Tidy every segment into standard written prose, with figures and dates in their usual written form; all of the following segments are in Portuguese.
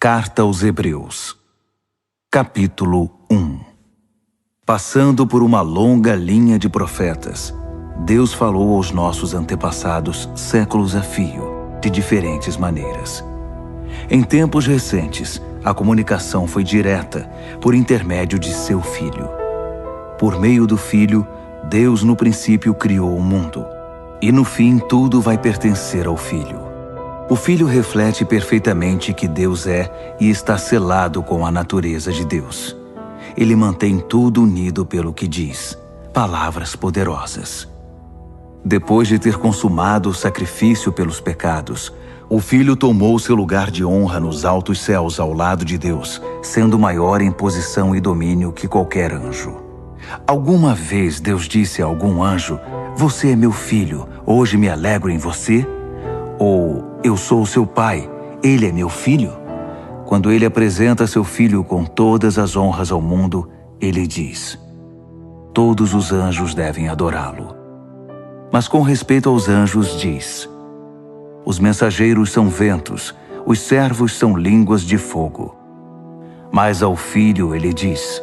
Carta aos Hebreus, capítulo 1. Passando por uma longa linha de profetas, Deus falou aos nossos antepassados séculos a fio, de diferentes maneiras. Em tempos recentes, a comunicação foi direta, por intermédio de seu Filho. Por meio do Filho, Deus no princípio criou o mundo, e no fim tudo vai pertencer ao Filho. O Filho reflete perfeitamente que Deus é e está selado com a natureza de Deus. Ele mantém tudo unido pelo que diz, palavras poderosas. Depois de ter consumado o sacrifício pelos pecados, o Filho tomou seu lugar de honra nos altos céus ao lado de Deus, sendo maior em posição e domínio que qualquer anjo. Alguma vez Deus disse a algum anjo: "Você é meu filho, hoje me alegro em você"? Ou "Eu sou seu pai, ele é meu filho"? Quando ele apresenta seu filho com todas as honras ao mundo, ele diz: "Todos os anjos devem adorá-lo". Mas com respeito aos anjos diz: "Os mensageiros são ventos, os servos são línguas de fogo". Mas ao filho ele diz: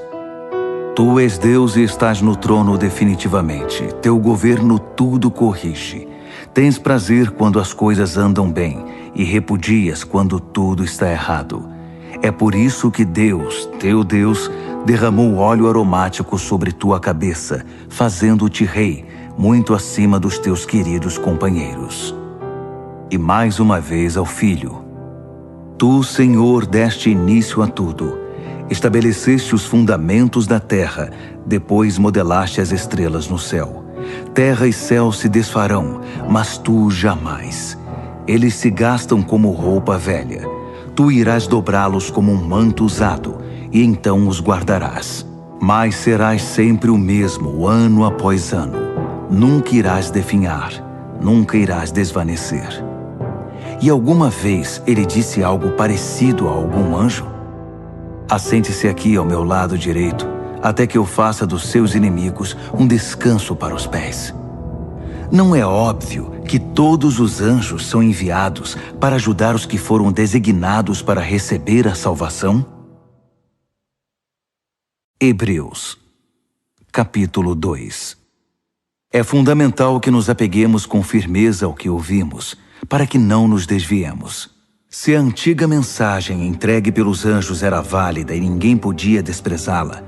"Tu és Deus e estás no trono definitivamente, teu governo tudo corrige. Tens prazer quando as coisas andam bem e repudias quando tudo está errado. É por isso que Deus, teu Deus, derramou óleo aromático sobre tua cabeça, fazendo-te rei, muito acima dos teus queridos companheiros". E mais uma vez ao Filho: "Tu, Senhor, deste início a tudo. Estabeleceste os fundamentos da terra, depois modelaste as estrelas no céu. Terra e céu se desfarão, mas tu jamais. Eles se gastam como roupa velha. Tu irás dobrá-los como um manto usado, e então os guardarás. Mas serás sempre o mesmo, ano após ano. Nunca irás definhar, nunca irás desvanecer". E alguma vez ele disse algo parecido a algum anjo? "Assente-se aqui ao meu lado direito, até que eu faça dos seus inimigos um descanso para os pés". Não é óbvio que todos os anjos são enviados para ajudar os que foram designados para receber a salvação? Hebreus, capítulo 2. É fundamental que nos apeguemos com firmeza ao que ouvimos, para que não nos desviemos. Se a antiga mensagem entregue pelos anjos era válida e ninguém podia desprezá-la,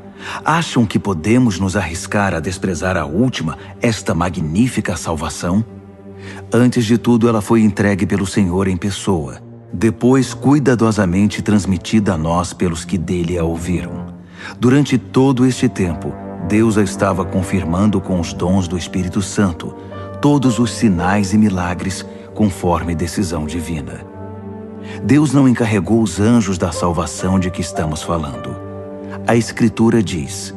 acham que podemos nos arriscar a desprezar a última, esta magnífica salvação? Antes de tudo, ela foi entregue pelo Senhor em pessoa, depois cuidadosamente transmitida a nós pelos que dele a ouviram. Durante todo este tempo, Deus a estava confirmando com os dons do Espírito Santo, todos os sinais e milagres, conforme decisão divina. Deus não encarregou os anjos da salvação de que estamos falando. A Escritura diz: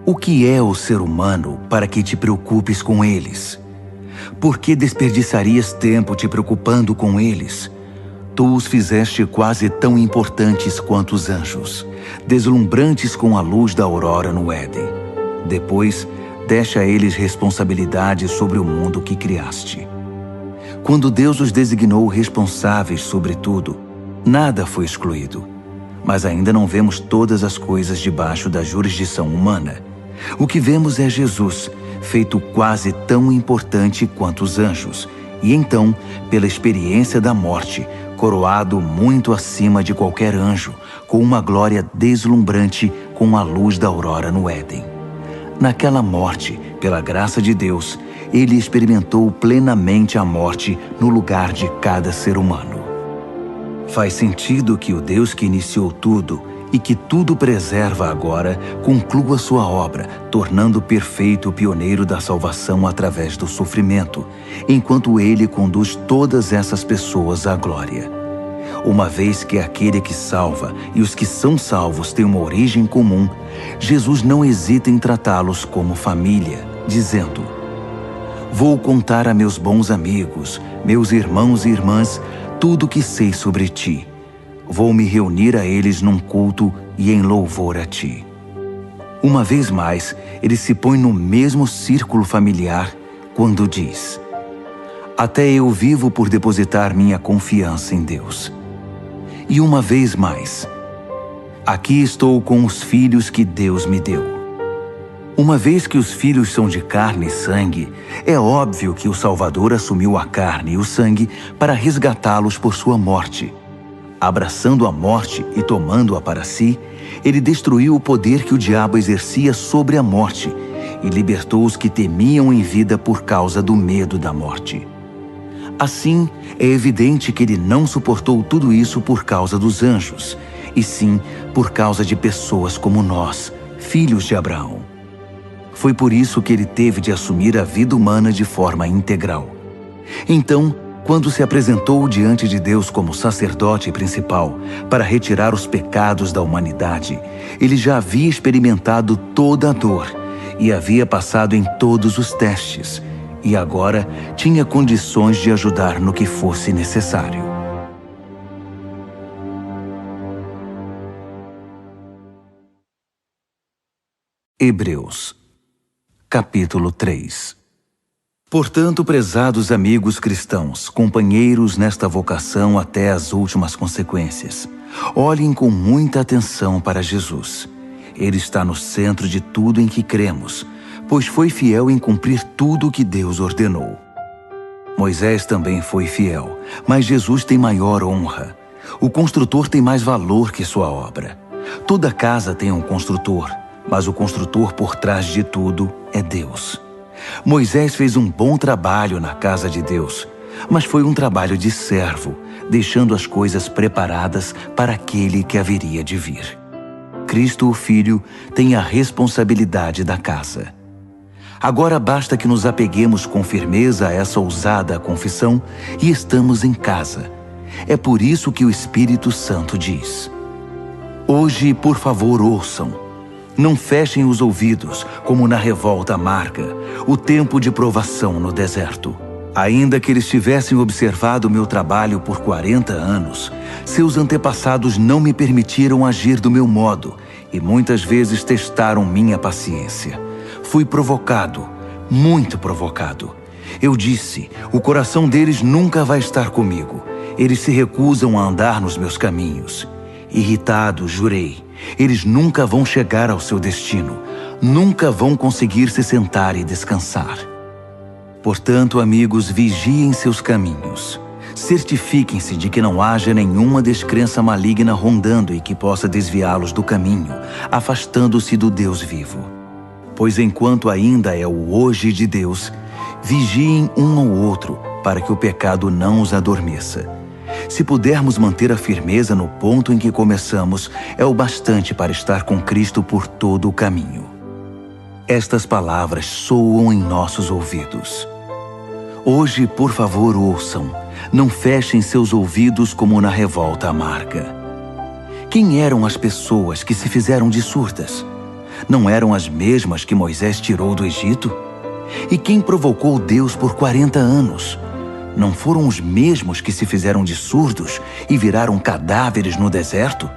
"O que é o ser humano para que te preocupes com eles? Por que desperdiçarias tempo te preocupando com eles? Tu os fizeste quase tão importantes quanto os anjos, deslumbrantes com a luz da aurora no Éden. Depois, deste a eles responsabilidade sobre o mundo que criaste". Quando Deus os designou responsáveis sobre tudo, nada foi excluído. Mas ainda não vemos todas as coisas debaixo da jurisdição humana. O que vemos é Jesus, feito quase tão importante quanto os anjos, e então, pela experiência da morte, coroado muito acima de qualquer anjo, com uma glória deslumbrante com a luz da aurora no Éden. Naquela morte, pela graça de Deus, ele experimentou plenamente a morte no lugar de cada ser humano. Faz sentido que o Deus que iniciou tudo e que tudo preserva agora conclua sua obra, tornando perfeito o pioneiro da salvação através do sofrimento, enquanto ele conduz todas essas pessoas à glória. Uma vez que aquele que salva e os que são salvos têm uma origem comum, Jesus não hesita em tratá-los como família, dizendo: "Vou contar a meus bons amigos, meus irmãos e irmãs, tudo o que sei sobre ti. Vou me reunir a eles num culto e em louvor a ti". Uma vez mais, ele se põe no mesmo círculo familiar quando diz: "Até eu vivo por depositar minha confiança em Deus". E uma vez mais, aqui estou com os filhos que Deus me deu. Uma vez que os filhos são de carne e sangue, é óbvio que o Salvador assumiu a carne e o sangue para resgatá-los por sua morte. Abraçando a morte e tomando-a para si, ele destruiu o poder que o diabo exercia sobre a morte e libertou os que temiam em vida por causa do medo da morte. Assim, é evidente que ele não suportou tudo isso por causa dos anjos, e sim por causa de pessoas como nós, filhos de Abraão. Foi por isso que ele teve de assumir a vida humana de forma integral. Então, quando se apresentou diante de Deus como sacerdote principal para retirar os pecados da humanidade, ele já havia experimentado toda a dor e havia passado em todos os testes, e agora tinha condições de ajudar no que fosse necessário. Hebreus, capítulo 3. Portanto, prezados amigos cristãos, companheiros nesta vocação até as últimas consequências, olhem com muita atenção para Jesus. Ele está no centro de tudo em que cremos, pois foi fiel em cumprir tudo o que Deus ordenou. Moisés também foi fiel, mas Jesus tem maior honra. O construtor tem mais valor que sua obra. Toda casa tem um construtor, mas o construtor por trás de tudo é Deus. Moisés fez um bom trabalho na casa de Deus, mas foi um trabalho de servo, deixando as coisas preparadas para aquele que haveria de vir. Cristo, o Filho, tem a responsabilidade da casa. Agora basta que nos apeguemos com firmeza a essa ousada confissão e estamos em casa. É por isso que o Espírito Santo diz: hoje, por favor, ouçam. Não fechem os ouvidos, como na revolta amarga, o tempo de provação no deserto. Ainda que eles tivessem observado meu trabalho por 40 anos, seus antepassados não me permitiram agir do meu modo e muitas vezes testaram minha paciência. Fui provocado, muito provocado. Eu disse, o coração deles nunca vai estar comigo. Eles se recusam a andar nos meus caminhos. Irritado, jurei, eles nunca vão chegar ao seu destino, nunca vão conseguir se sentar e descansar. Portanto, amigos, vigiem seus caminhos. Certifiquem-se de que não haja nenhuma descrença maligna rondando e que possa desviá-los do caminho, afastando-se do Deus vivo. Pois enquanto ainda é o hoje de Deus, vigiem um ao outro, para que o pecado não os adormeça. Se pudermos manter a firmeza no ponto em que começamos, é o bastante para estar com Cristo por todo o caminho. Estas palavras soam em nossos ouvidos. Hoje, por favor, ouçam. Não fechem seus ouvidos como na revolta amarga. Quem eram as pessoas que se fizeram de surdas? Não eram as mesmas que Moisés tirou do Egito? E quem provocou Deus por 40 anos? Não foram os mesmos que se fizeram de surdos e viraram cadáveres no deserto?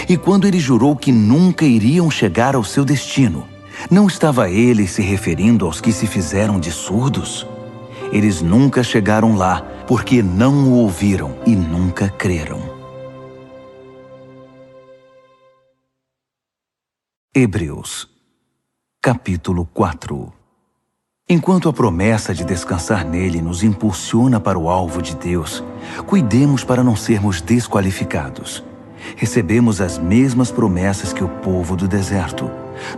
E quando ele jurou que nunca iriam chegar ao seu destino, não estava ele se referindo aos que se fizeram de surdos? Eles nunca chegaram lá porque não o ouviram e nunca creram. Hebreus, capítulo 4. Enquanto a promessa de descansar nele nos impulsiona para o alvo de Deus, cuidemos para não sermos desqualificados. Recebemos as mesmas promessas que o povo do deserto.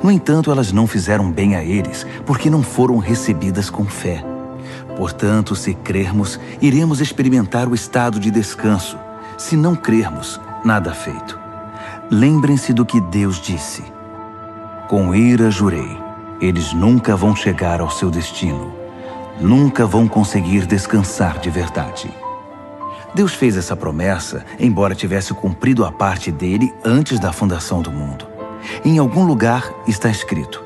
No entanto, elas não fizeram bem a eles, porque não foram recebidas com fé. Portanto, se crermos, iremos experimentar o estado de descanso. Se não crermos, nada feito. Lembrem-se do que Deus disse: com ira jurei, eles nunca vão chegar ao seu destino. Nunca vão conseguir descansar de verdade. Deus fez essa promessa, embora tivesse cumprido a parte dele antes da fundação do mundo. Em algum lugar está escrito: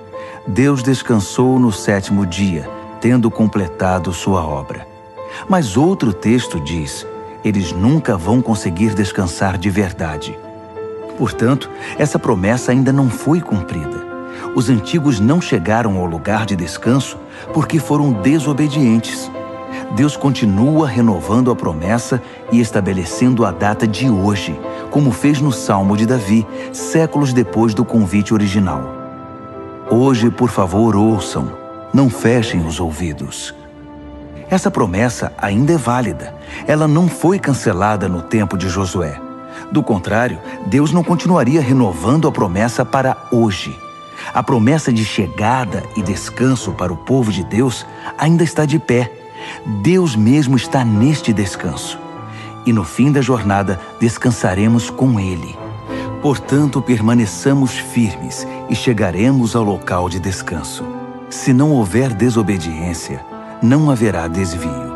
Deus descansou no 7º dia, tendo completado sua obra. Mas outro texto diz: eles nunca vão conseguir descansar de verdade. Portanto, essa promessa ainda não foi cumprida. Os antigos não chegaram ao lugar de descanso porque foram desobedientes. Deus continua renovando a promessa e estabelecendo a data de hoje, como fez no Salmo de Davi, séculos depois do convite original. Hoje, por favor, ouçam, não fechem os ouvidos. Essa promessa ainda é válida. Ela não foi cancelada no tempo de Josué. Do contrário, Deus não continuaria renovando a promessa para hoje. A promessa de chegada e descanso para o povo de Deus ainda está de pé. Deus mesmo está neste descanso. E no fim da jornada, descansaremos com Ele. Portanto, permaneçamos firmes e chegaremos ao local de descanso. Se não houver desobediência, não haverá desvio.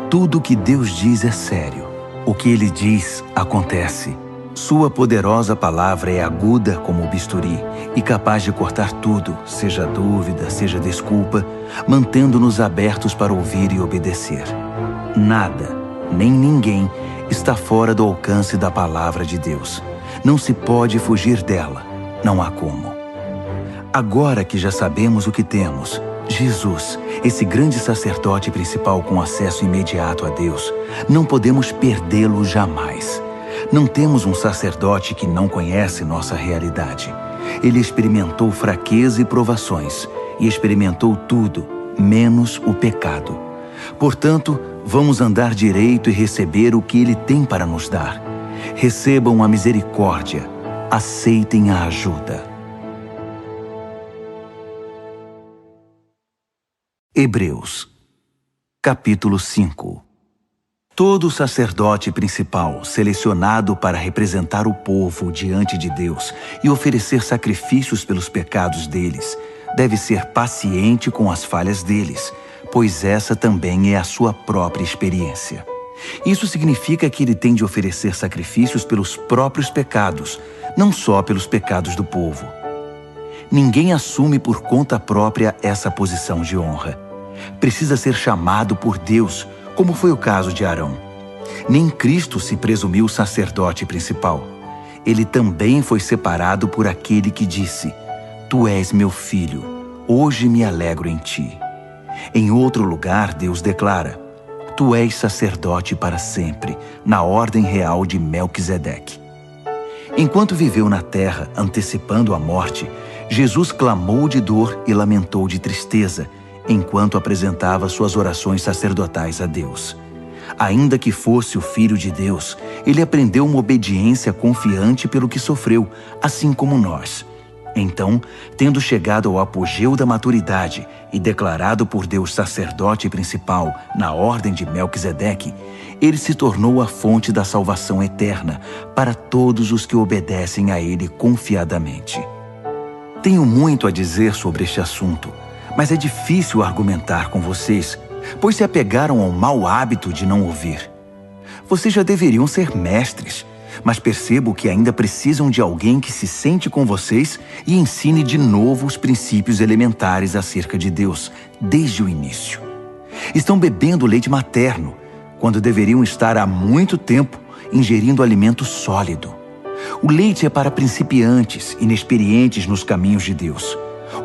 Tudo o que Deus diz é sério. O que Ele diz, acontece. Sua poderosa palavra é aguda como o bisturi e capaz de cortar tudo, seja dúvida, seja desculpa, mantendo-nos abertos para ouvir e obedecer. Nada, nem ninguém, está fora do alcance da palavra de Deus. Não se pode fugir dela. Não há como. Agora que já sabemos o que temos, Jesus, esse grande sacerdote principal com acesso imediato a Deus, não podemos perdê-lo jamais. Não temos um sacerdote que não conhece nossa realidade. Ele experimentou fraqueza e provações, e experimentou tudo, menos o pecado. Portanto, vamos andar direito e receber o que Ele tem para nos dar. Recebam a misericórdia, aceitem a ajuda. Hebreus, capítulo 5. Todo sacerdote principal, selecionado para representar o povo diante de Deus e oferecer sacrifícios pelos pecados deles, deve ser paciente com as falhas deles, pois essa também é a sua própria experiência. Isso significa que ele tem de oferecer sacrifícios pelos próprios pecados, não só pelos pecados do povo. Ninguém assume por conta própria essa posição de honra. Precisa ser chamado por Deus, como foi o caso de Arão. Nem Cristo se presumiu sacerdote principal. Ele também foi separado por aquele que disse: Tu és meu filho, hoje me alegro em ti. Em outro lugar, Deus declara: Tu és sacerdote para sempre, na ordem real de Melquisedeque. Enquanto viveu na terra, antecipando a morte, Jesus clamou de dor e lamentou de tristeza, enquanto apresentava suas orações sacerdotais a Deus. Ainda que fosse o Filho de Deus, ele aprendeu uma obediência confiante pelo que sofreu, assim como nós. Então, tendo chegado ao apogeu da maturidade e declarado por Deus sacerdote principal na ordem de Melquisedeque, ele se tornou a fonte da salvação eterna para todos os que obedecem a ele confiadamente. Tenho muito a dizer sobre este assunto, mas é difícil argumentar com vocês, pois se apegaram ao mau hábito de não ouvir. Vocês já deveriam ser mestres, mas percebo que ainda precisam de alguém que se sente com vocês e ensine de novo os princípios elementares acerca de Deus, desde o início. Estão bebendo leite materno, quando deveriam estar há muito tempo ingerindo alimento sólido. O leite é para principiantes, inexperientes nos caminhos de Deus.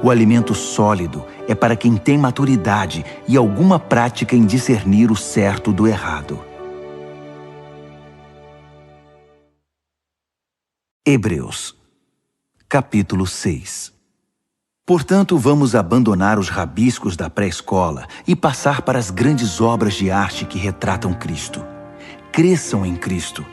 O alimento sólido é para quem tem maturidade e alguma prática em discernir o certo do errado. Hebreus, capítulo 6. Portanto, vamos abandonar os rabiscos da pré-escola e passar para as grandes obras de arte que retratam Cristo. Cresçam em Cristo.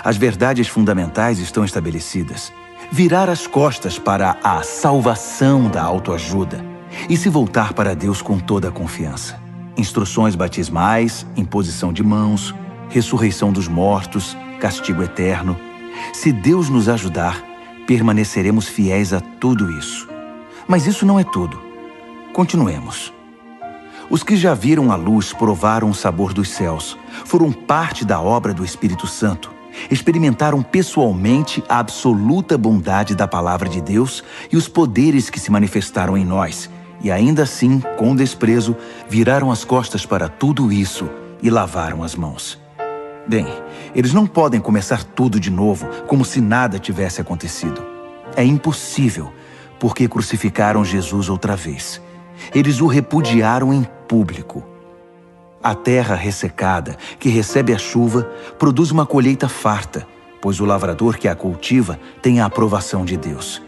As verdades fundamentais estão estabelecidas. Virar as costas para a salvação da autoajuda e se voltar para Deus com toda a confiança. Instruções batismais, imposição de mãos, ressurreição dos mortos, castigo eterno. Se Deus nos ajudar, permaneceremos fiéis a tudo isso. Mas isso não é tudo. Continuemos. Os que já viram a luz provaram o sabor dos céus, foram parte da obra do Espírito Santo, experimentaram pessoalmente a absoluta bondade da palavra de Deus e os poderes que se manifestaram em nós, e ainda assim, com desprezo, viraram as costas para tudo isso e lavaram as mãos. Bem, eles não podem começar tudo de novo, como se nada tivesse acontecido. É impossível, porque crucificaram Jesus outra vez. Eles o repudiaram em público. A terra ressecada, que recebe a chuva, produz uma colheita farta, pois o lavrador que a cultiva tem a aprovação de Deus.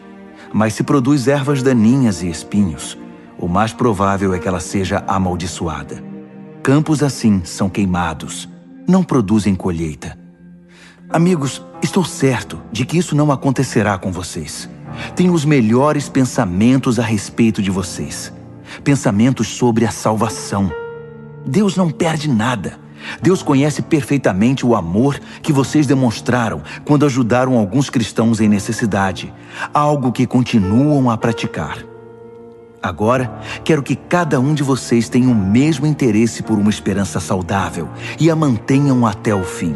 Mas se produz ervas daninhas e espinhos, o mais provável é que ela seja amaldiçoada. Campos assim são queimados, não produzem colheita. Amigos, estou certo de que isso não acontecerá com vocês. Tenho os melhores pensamentos a respeito de vocês. Pensamentos sobre a salvação. Deus não perde nada. Deus conhece perfeitamente o amor que vocês demonstraram quando ajudaram alguns cristãos em necessidade, algo que continuam a praticar. Agora, quero que cada um de vocês tenha o mesmo interesse por uma esperança saudável e a mantenham até o fim.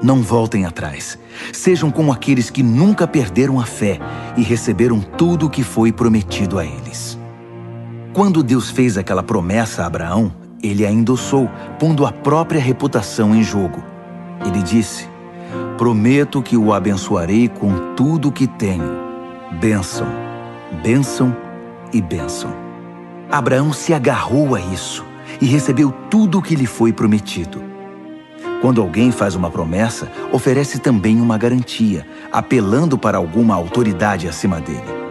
Não voltem atrás. Sejam como aqueles que nunca perderam a fé e receberam tudo o que foi prometido a eles. Quando Deus fez aquela promessa a Abraão, ele a endossou, pondo a própria reputação em jogo. Ele disse: prometo que o abençoarei com tudo o que tenho. Bênção, bênção e bênção. Abraão se agarrou a isso e recebeu tudo o que lhe foi prometido. Quando alguém faz uma promessa, oferece também uma garantia, apelando para alguma autoridade acima dele.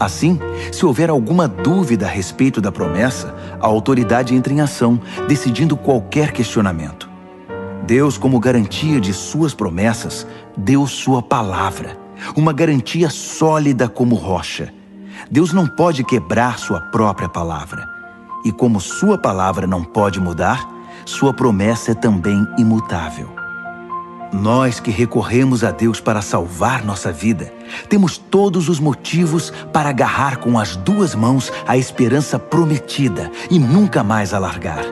Assim, se houver alguma dúvida a respeito da promessa, a autoridade entra em ação, decidindo qualquer questionamento. Deus, como garantia de suas promessas, deu sua palavra, uma garantia sólida como rocha. Deus não pode quebrar sua própria palavra. E como sua palavra não pode mudar, sua promessa é também imutável. Nós que recorremos a Deus para salvar nossa vida, temos todos os motivos para agarrar com as duas mãos a esperança prometida e nunca mais a largar.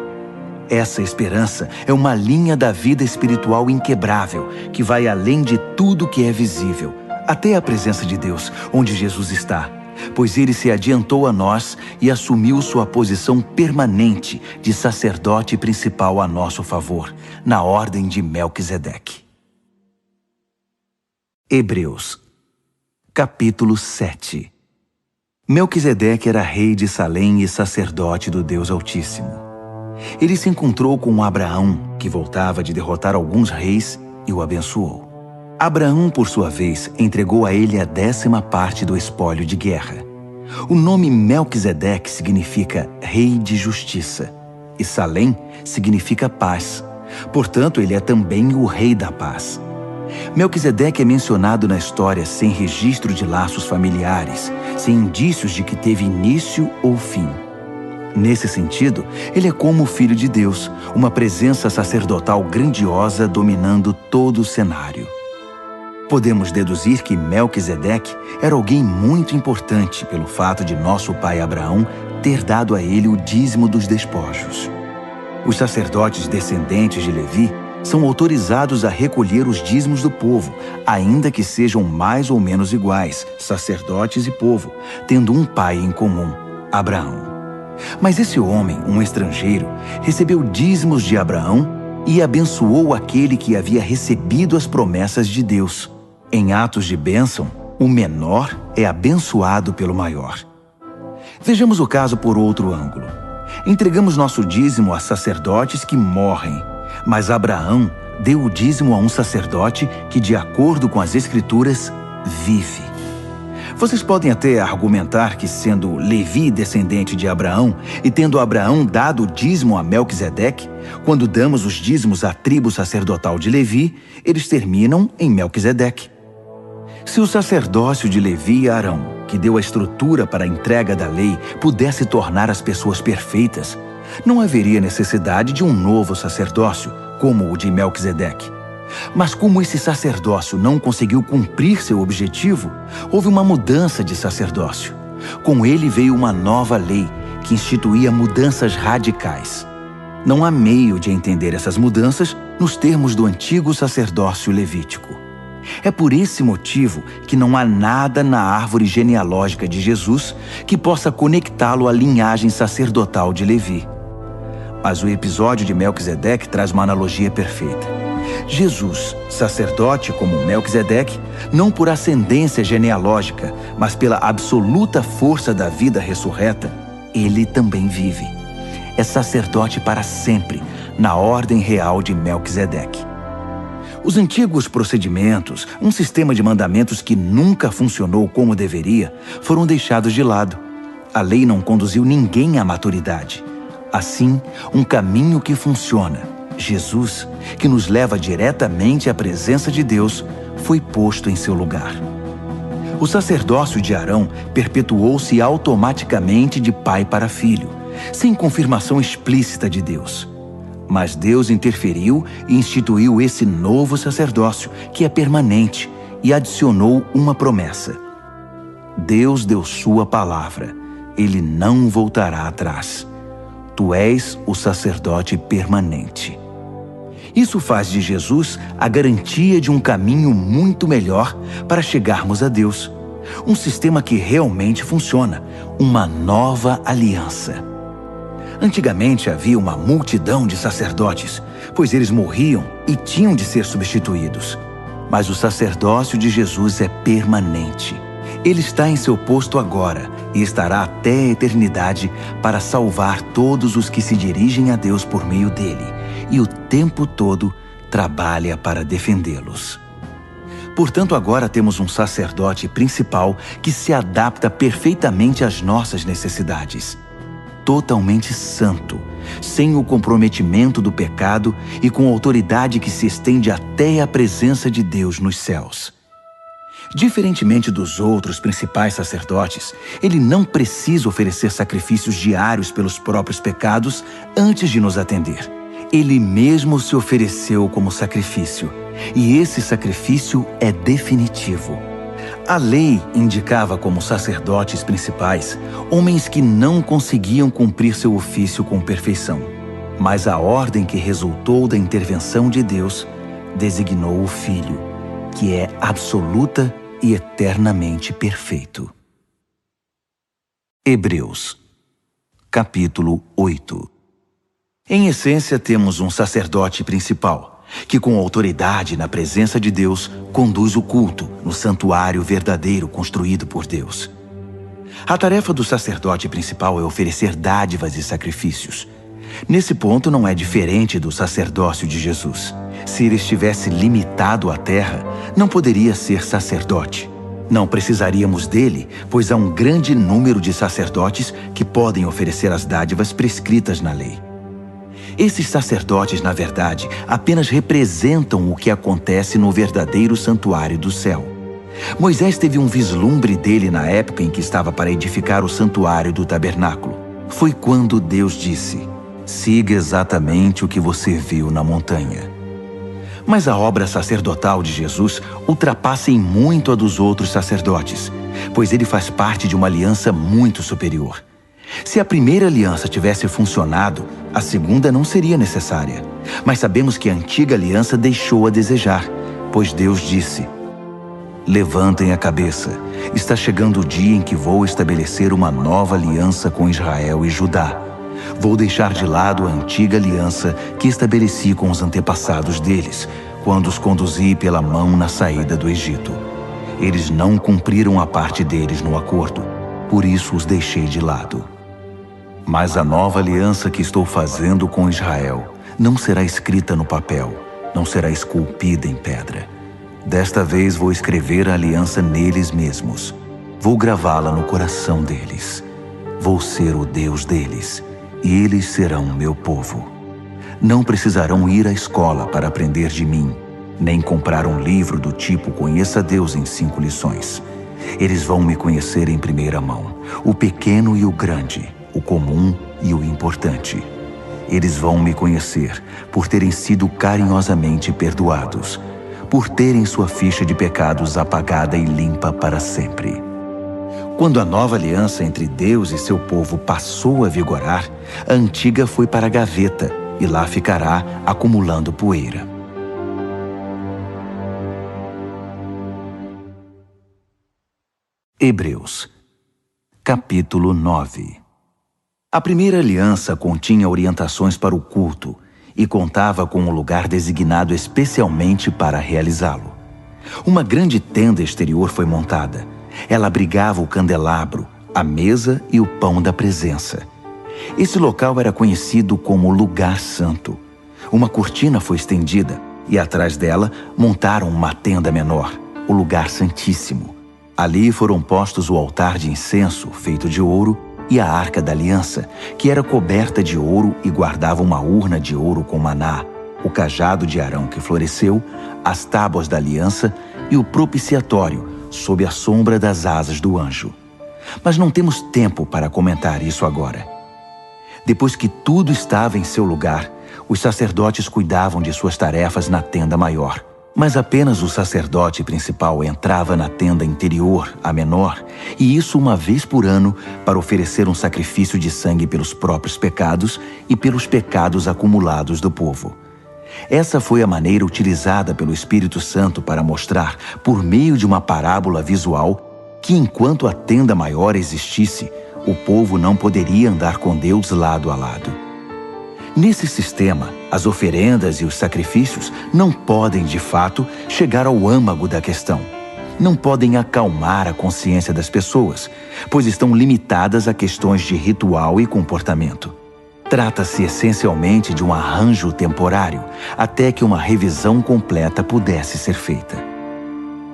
Essa esperança é uma linha da vida espiritual inquebrável, que vai além de tudo que é visível, até a presença de Deus, onde Jesus está, pois ele se adiantou a nós e assumiu sua posição permanente de sacerdote principal a nosso favor, na ordem de Melquisedeque. Hebreus, capítulo 7. Melquisedeque era rei de Salém e sacerdote do Deus Altíssimo. Ele se encontrou com Abraão, que voltava de derrotar alguns reis, e o abençoou. Abraão, por sua vez, entregou a ele a 10ª parte do espólio de guerra. O nome Melquisedeque significa rei de justiça, e Salém significa paz. Portanto, ele é também o rei da paz. Melquisedeque é mencionado na história sem registro de laços familiares, sem indícios de que teve início ou fim. Nesse sentido, ele é como o Filho de Deus, uma presença sacerdotal grandiosa dominando todo o cenário. Podemos deduzir que Melquisedeque era alguém muito importante pelo fato de nosso pai Abraão ter dado a ele o dízimo dos despojos. Os sacerdotes descendentes de Levi são autorizados a recolher os dízimos do povo, ainda que sejam mais ou menos iguais, sacerdotes e povo, tendo um pai em comum, Abraão. Mas esse homem, um estrangeiro, recebeu dízimos de Abraão e abençoou aquele que havia recebido as promessas de Deus. Em atos de bênção, o menor é abençoado pelo maior. Vejamos o caso por outro ângulo. Entregamos nosso dízimo a sacerdotes que morrem, mas Abraão deu o dízimo a um sacerdote que, de acordo com as Escrituras, vive. Vocês podem até argumentar que, sendo Levi descendente de Abraão e tendo Abraão dado o dízimo a Melquisedeque, quando damos os dízimos à tribo sacerdotal de Levi, eles terminam em Melquisedeque. Se o sacerdócio de Levi e Arão, que deu a estrutura para a entrega da lei, pudesse tornar as pessoas perfeitas, não haveria necessidade de um novo sacerdócio, como o de Melquisedeque. Mas como esse sacerdócio não conseguiu cumprir seu objetivo, houve uma mudança de sacerdócio. Com ele veio uma nova lei, que instituía mudanças radicais. Não há meio de entender essas mudanças nos termos do antigo sacerdócio levítico. É por esse motivo que não há nada na árvore genealógica de Jesus que possa conectá-lo à linhagem sacerdotal de Levi. Mas o episódio de Melquisedeque traz uma analogia perfeita. Jesus, sacerdote como Melquisedeque, não por ascendência genealógica, mas pela absoluta força da vida ressurreta, ele também vive. É sacerdote para sempre, na ordem real de Melquisedeque. Os antigos procedimentos, um sistema de mandamentos que nunca funcionou como deveria, foram deixados de lado. A lei não conduziu ninguém à maturidade. Assim, um caminho que funciona, Jesus, que nos leva diretamente à presença de Deus, foi posto em seu lugar. O sacerdócio de Arão perpetuou-se automaticamente de pai para filho, sem confirmação explícita de Deus. Mas Deus interferiu e instituiu esse novo sacerdócio, que é permanente, e adicionou uma promessa. Deus deu sua palavra. Ele não voltará atrás. Tu és o sacerdote permanente. Isso faz de Jesus a garantia de um caminho muito melhor para chegarmos a Deus. Um sistema que realmente funciona, uma nova aliança. Antigamente havia uma multidão de sacerdotes, pois eles morriam e tinham de ser substituídos. Mas o sacerdócio de Jesus é permanente. Ele está em seu posto agora e estará até a eternidade para salvar todos os que se dirigem a Deus por meio dele, e o tempo todo trabalha para defendê-los. Portanto, agora temos um sacerdote principal que se adapta perfeitamente às nossas necessidades. Totalmente santo, sem o comprometimento do pecado e com autoridade que se estende até a presença de Deus nos céus. Diferentemente dos outros principais sacerdotes, ele não precisa oferecer sacrifícios diários pelos próprios pecados antes de nos atender. Ele mesmo se ofereceu como sacrifício, e esse sacrifício é definitivo. A lei indicava como sacerdotes principais homens que não conseguiam cumprir seu ofício com perfeição. Mas a ordem que resultou da intervenção de Deus designou o Filho, que é absoluta e eternamente perfeito. Hebreus, capítulo 8. Em essência, temos um sacerdote principal, que com autoridade na presença de Deus, conduz o culto no santuário verdadeiro construído por Deus. A tarefa do sacerdote principal é oferecer dádivas e sacrifícios. Nesse ponto não é diferente do sacerdócio de Jesus. Se ele estivesse limitado à terra, não poderia ser sacerdote. Não precisaríamos dele, pois há um grande número de sacerdotes que podem oferecer as dádivas prescritas na lei. Esses sacerdotes, na verdade, apenas representam o que acontece no verdadeiro santuário do céu. Moisés teve um vislumbre dele na época em que estava para edificar o santuário do tabernáculo. Foi quando Deus disse: siga exatamente o que você viu na montanha. Mas a obra sacerdotal de Jesus ultrapassa em muito a dos outros sacerdotes, pois ele faz parte de uma aliança muito superior. Se a primeira aliança tivesse funcionado, a segunda não seria necessária. Mas sabemos que a antiga aliança deixou a desejar, pois Deus disse: levantem a cabeça, está chegando o dia em que vou estabelecer uma nova aliança com Israel e Judá. Vou deixar de lado a antiga aliança que estabeleci com os antepassados deles, quando os conduzi pela mão na saída do Egito. Eles não cumpriram a parte deles no acordo, por isso os deixei de lado. Mas a nova aliança que estou fazendo com Israel não será escrita no papel, não será esculpida em pedra. Desta vez vou escrever a aliança neles mesmos. Vou gravá-la no coração deles. Vou ser o Deus deles, e eles serão meu povo. Não precisarão ir à escola para aprender de mim, nem comprar um livro do tipo Conheça Deus em 5 lições. Eles vão me conhecer em primeira mão, o pequeno e o grande, o comum e o importante. Eles vão me conhecer por terem sido carinhosamente perdoados, por terem sua ficha de pecados apagada e limpa para sempre. Quando a nova aliança entre Deus e seu povo passou a vigorar, a antiga foi para a gaveta e lá ficará acumulando poeira. Hebreus, capítulo 9. A primeira aliança continha orientações para o culto e contava com um lugar designado especialmente para realizá-lo. Uma grande tenda exterior foi montada. Ela abrigava o candelabro, a mesa e o pão da presença. Esse local era conhecido como Lugar Santo. Uma cortina foi estendida e atrás dela montaram uma tenda menor, o lugar santíssimo. Ali foram postos o altar de incenso, feito de ouro, e a arca da aliança, que era coberta de ouro e guardava uma urna de ouro com maná, o cajado de Arão que floresceu, as tábuas da aliança e o propiciatório, sob a sombra das asas do anjo. Mas não temos tempo para comentar isso agora. Depois que tudo estava em seu lugar, os sacerdotes cuidavam de suas tarefas na tenda maior. Mas apenas o sacerdote principal entrava na tenda interior, a menor, e isso uma vez por ano, para oferecer um sacrifício de sangue pelos próprios pecados e pelos pecados acumulados do povo. Essa foi a maneira utilizada pelo Espírito Santo para mostrar, por meio de uma parábola visual, que enquanto a tenda maior existisse, o povo não poderia andar com Deus lado a lado. Nesse sistema, as oferendas e os sacrifícios não podem, de fato, chegar ao âmago da questão. Não podem acalmar a consciência das pessoas, pois estão limitadas a questões de ritual e comportamento. Trata-se essencialmente de um arranjo temporário, até que uma revisão completa pudesse ser feita.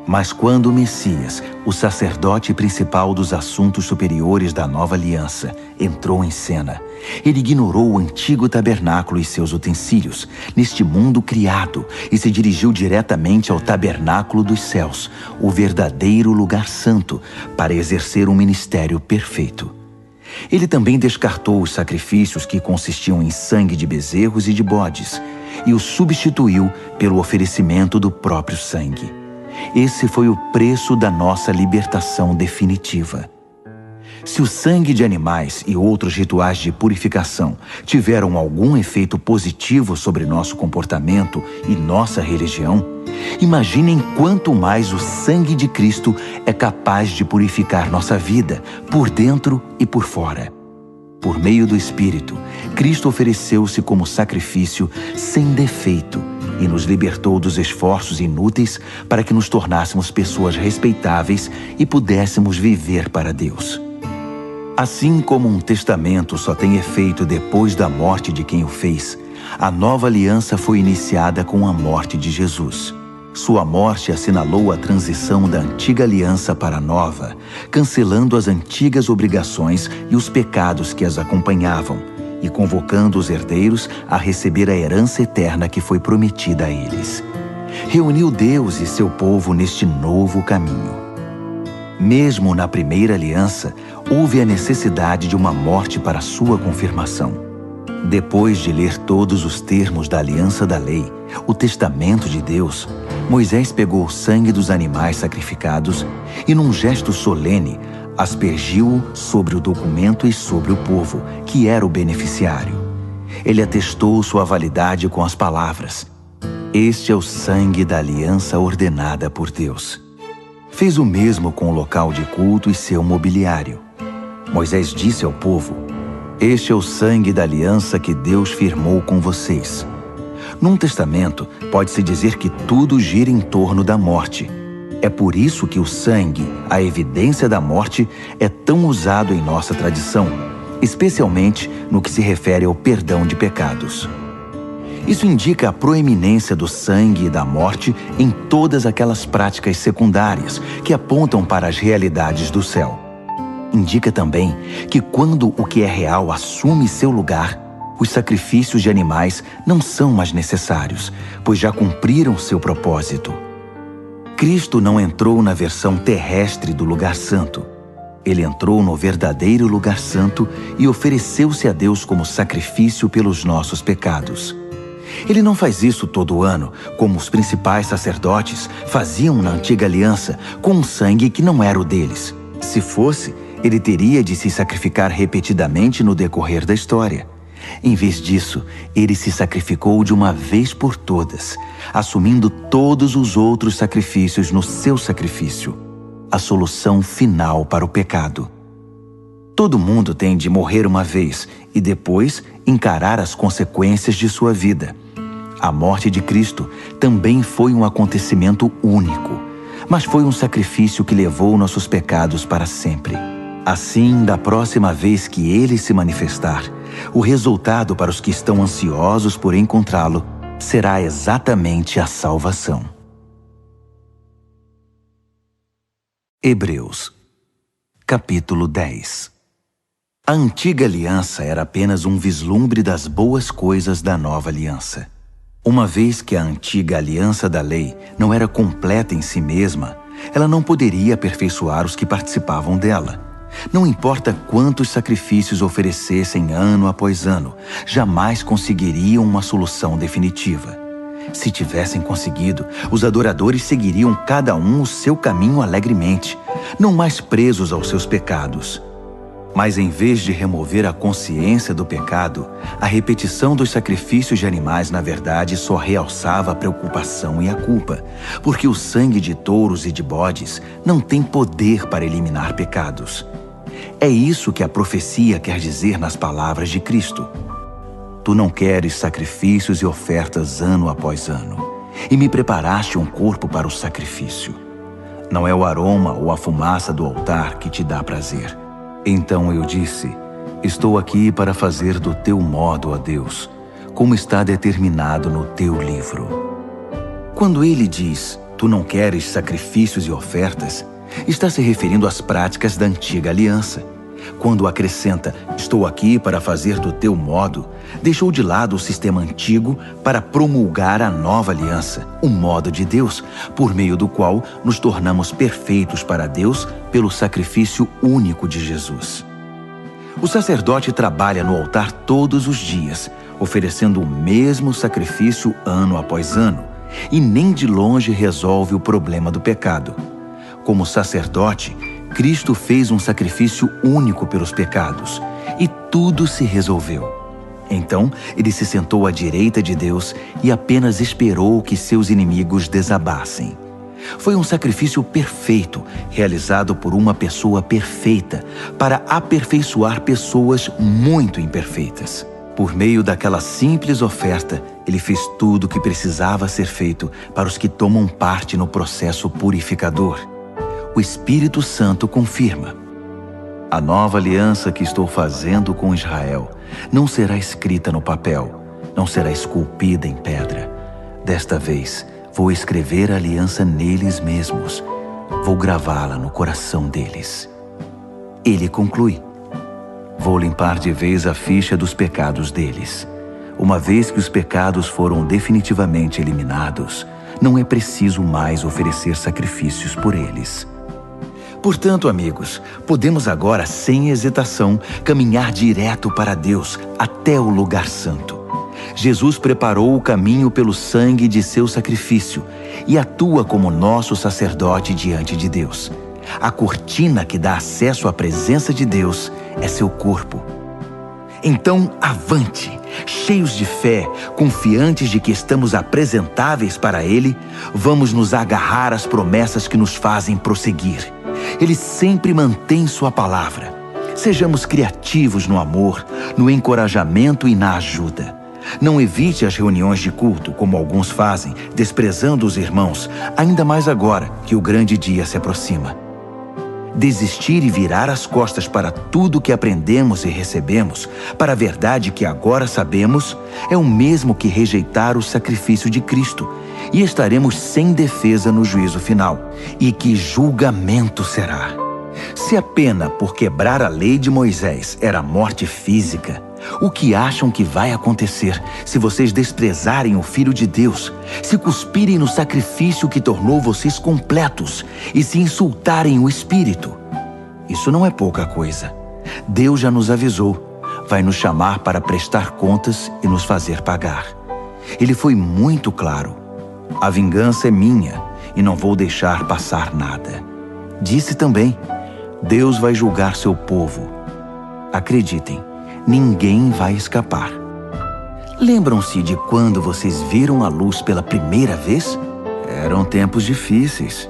Mas quando o Messias, o sacerdote principal dos assuntos superiores da nova aliança, entrou em cena, ele ignorou o antigo tabernáculo e seus utensílios, neste mundo criado, e se dirigiu diretamente ao tabernáculo dos céus, o verdadeiro lugar santo, para exercer um ministério perfeito. Ele também descartou os sacrifícios que consistiam em sangue de bezerros e de bodes, e os substituiu pelo oferecimento do próprio sangue. Esse foi o preço da nossa libertação definitiva. Se o sangue de animais e outros rituais de purificação tiveram algum efeito positivo sobre nosso comportamento e nossa religião, imaginem quanto mais o sangue de Cristo é capaz de purificar nossa vida, por dentro e por fora. Por meio do Espírito, Cristo ofereceu-se como sacrifício sem defeito e nos libertou dos esforços inúteis para que nos tornássemos pessoas respeitáveis e pudéssemos viver para Deus. Assim como um testamento só tem efeito depois da morte de quem o fez, a nova aliança foi iniciada com a morte de Jesus. Sua morte assinalou a transição da antiga aliança para a nova, cancelando as antigas obrigações e os pecados que as acompanhavam, e convocando os herdeiros a receber a herança eterna que foi prometida a eles. Reuniu Deus e seu povo neste novo caminho. Mesmo na primeira aliança, houve a necessidade de uma morte para sua confirmação. Depois de ler todos os termos da aliança da lei, o testamento de Deus, Moisés pegou o sangue dos animais sacrificados e, num gesto solene, aspergiu-o sobre o documento e sobre o povo, que era o beneficiário. Ele atestou sua validade com as palavras: "Este é o sangue da aliança ordenada por Deus." Fez o mesmo com o local de culto e seu mobiliário. Moisés disse ao povo: "Este é o sangue da aliança que Deus firmou com vocês." Num testamento, pode-se dizer que tudo gira em torno da morte. É por isso que o sangue, a evidência da morte, é tão usado em nossa tradição, especialmente no que se refere ao perdão de pecados. Isso indica a proeminência do sangue e da morte em todas aquelas práticas secundárias que apontam para as realidades do céu. Indica também que quando o que é real assume seu lugar, os sacrifícios de animais não são mais necessários, pois já cumpriram seu propósito. Cristo não entrou na versão terrestre do lugar santo. Ele entrou no verdadeiro lugar santo e ofereceu-se a Deus como sacrifício pelos nossos pecados. Ele não faz isso todo ano, como os principais sacerdotes faziam na antiga aliança, com um sangue que não era o deles. Se fosse, ele teria de se sacrificar repetidamente no decorrer da história. Em vez disso, ele se sacrificou de uma vez por todas, assumindo todos os outros sacrifícios no seu sacrifício, a solução final para o pecado. Todo mundo tem de morrer uma vez e depois encarar as consequências de sua vida. A morte de Cristo também foi um acontecimento único, mas foi um sacrifício que levou nossos pecados para sempre. Assim, da próxima vez que ele se manifestar, o resultado para os que estão ansiosos por encontrá-lo será exatamente a salvação. Hebreus, capítulo 10. A antiga aliança era apenas um vislumbre das boas coisas da nova aliança. Uma vez que a antiga aliança da lei não era completa em si mesma, ela não poderia aperfeiçoar os que participavam dela. Não importa quantos sacrifícios oferecessem ano após ano, jamais conseguiriam uma solução definitiva. Se tivessem conseguido, os adoradores seguiriam cada um o seu caminho alegremente, não mais presos aos seus pecados. Mas em vez de remover a consciência do pecado, a repetição dos sacrifícios de animais na verdade só realçava a preocupação e a culpa, porque o sangue de touros e de bodes não tem poder para eliminar pecados. É isso que a profecia quer dizer nas palavras de Cristo. Tu não queres sacrifícios e ofertas ano após ano, e me preparaste um corpo para o sacrifício. Não é o aroma ou a fumaça do altar que te dá prazer. Então eu disse, estou aqui para fazer do teu modo, ó Deus, como está determinado no teu livro. Quando ele diz, tu não queres sacrifícios e ofertas, está se referindo às práticas da antiga aliança. Quando acrescenta, estou aqui para fazer do teu modo, deixou de lado o sistema antigo para promulgar a nova aliança, o modo de Deus, por meio do qual nos tornamos perfeitos para Deus pelo sacrifício único de Jesus. O sacerdote trabalha no altar todos os dias, oferecendo o mesmo sacrifício ano após ano, e nem de longe resolve o problema do pecado. Como sacerdote, Cristo fez um sacrifício único pelos pecados, e tudo se resolveu. Então, ele se sentou à direita de Deus e apenas esperou que seus inimigos desabassem. Foi um sacrifício perfeito, realizado por uma pessoa perfeita, para aperfeiçoar pessoas muito imperfeitas. Por meio daquela simples oferta, ele fez tudo o que precisava ser feito para os que tomam parte no processo purificador. O Espírito Santo confirma. A nova aliança que estou fazendo com Israel não será escrita no papel, não será esculpida em pedra. Desta vez, vou escrever a aliança neles mesmos. Vou gravá-la no coração deles. Ele conclui. Vou limpar de vez a ficha dos pecados deles. Uma vez que os pecados foram definitivamente eliminados, não é preciso mais oferecer sacrifícios por eles. Portanto, amigos, podemos agora, sem hesitação, caminhar direto para Deus, até o lugar santo. Jesus preparou o caminho pelo sangue de seu sacrifício e atua como nosso sacerdote diante de Deus. A cortina que dá acesso à presença de Deus é seu corpo. Então, avante, cheios de fé, confiantes de que estamos apresentáveis para Ele, vamos nos agarrar às promessas que nos fazem prosseguir. Ele sempre mantém sua palavra. Sejamos criativos no amor, no encorajamento e na ajuda. Não evite as reuniões de culto, como alguns fazem, desprezando os irmãos, ainda mais agora que o grande dia se aproxima. Desistir e virar as costas para tudo que aprendemos e recebemos, para a verdade que agora sabemos, é o mesmo que rejeitar o sacrifício de Cristo, e estaremos sem defesa no juízo final. E que julgamento será! Se a pena por quebrar a lei de Moisés era morte física, o que acham que vai acontecer se vocês desprezarem o Filho de Deus, se cuspirem no sacrifício que tornou vocês completos e se insultarem o Espírito? Isso não é pouca coisa. Deus já nos avisou. Vai nos chamar para prestar contas e nos fazer pagar. Ele foi muito claro. A vingança é minha e não vou deixar passar nada. Disse também, Deus vai julgar seu povo. Acreditem, ninguém vai escapar. Lembram-se de quando vocês viram a luz pela primeira vez? Eram tempos difíceis.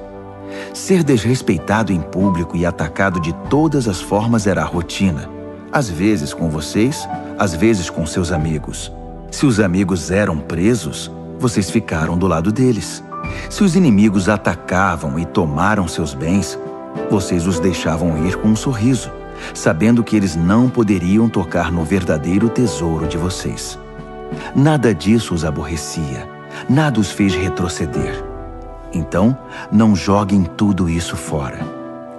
Ser desrespeitado em público e atacado de todas as formas era a rotina. Às vezes com vocês, às vezes com seus amigos. Se os amigos eram presos, vocês ficaram do lado deles. Se os inimigos atacavam e tomaram seus bens, vocês os deixavam ir com um sorriso, sabendo que eles não poderiam tocar no verdadeiro tesouro de vocês. Nada disso os aborrecia, nada os fez retroceder. Então, não joguem tudo isso fora.